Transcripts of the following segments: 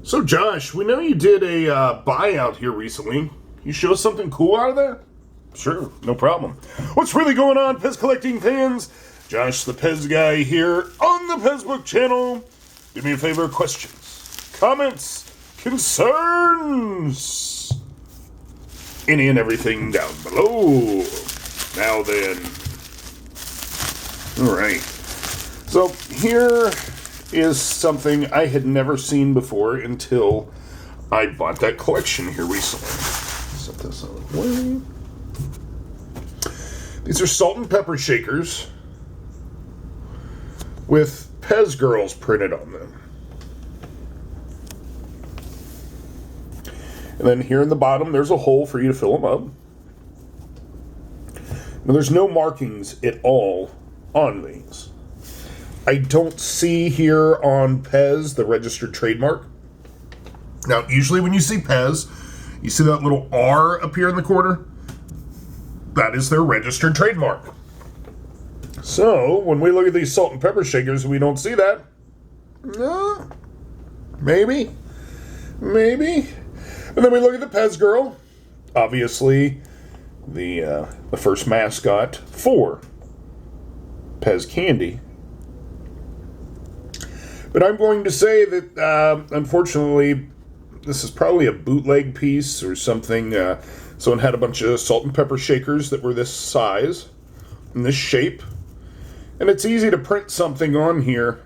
So Josh, we know you did a buyout here recently. You show us something cool out of there? Sure, no problem. What's really going on, PEZ collecting fans? Josh, the PEZ guy here on the PEZ Book channel. Do me a favor, questions, comments, concerns, any and everything down below. Now then. Alright. So here is something I had never seen before until I bought that collection here recently. Set this out of the way. These are salt and pepper shakers with PEZ girls printed on them. And then here in the bottom, there's a hole for you to fill them up. Now, there's no markings at all on these. I don't see here on PEZ the registered trademark. Now, usually when you see PEZ, you see that little R appear in the corner. That is their registered trademark. So, when we look at these salt and pepper shakers, we don't see that. Maybe. And then we look at the PEZ girl. Obviously, the first mascot for PEZ Candy. But I'm going to say that, unfortunately, this is probably a bootleg piece or something. Someone had a bunch of salt and pepper shakers that were this size and this shape. And it's easy to print something on here.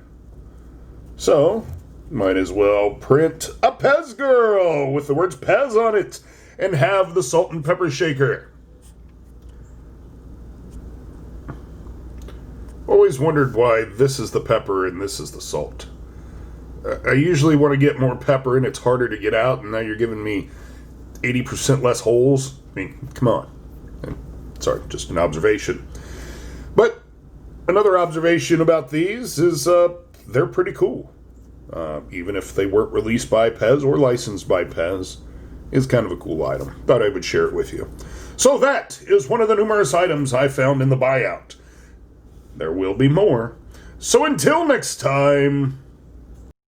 So, might as well print a PEZ girl with the words PEZ on it and have the salt and pepper shaker. Always wondered why this is the pepper and this is the salt. I usually want to get more pepper and it's harder to get out, and now you're giving me 80% less holes. I mean, come on. Sorry, just an observation. But another observation about these is they're pretty cool. Even if they weren't released by PEZ or licensed by PEZ, it's kind of a cool item. Thought I would share it with you. So that is one of the numerous items I found in the buyout. There will be more. So until next time...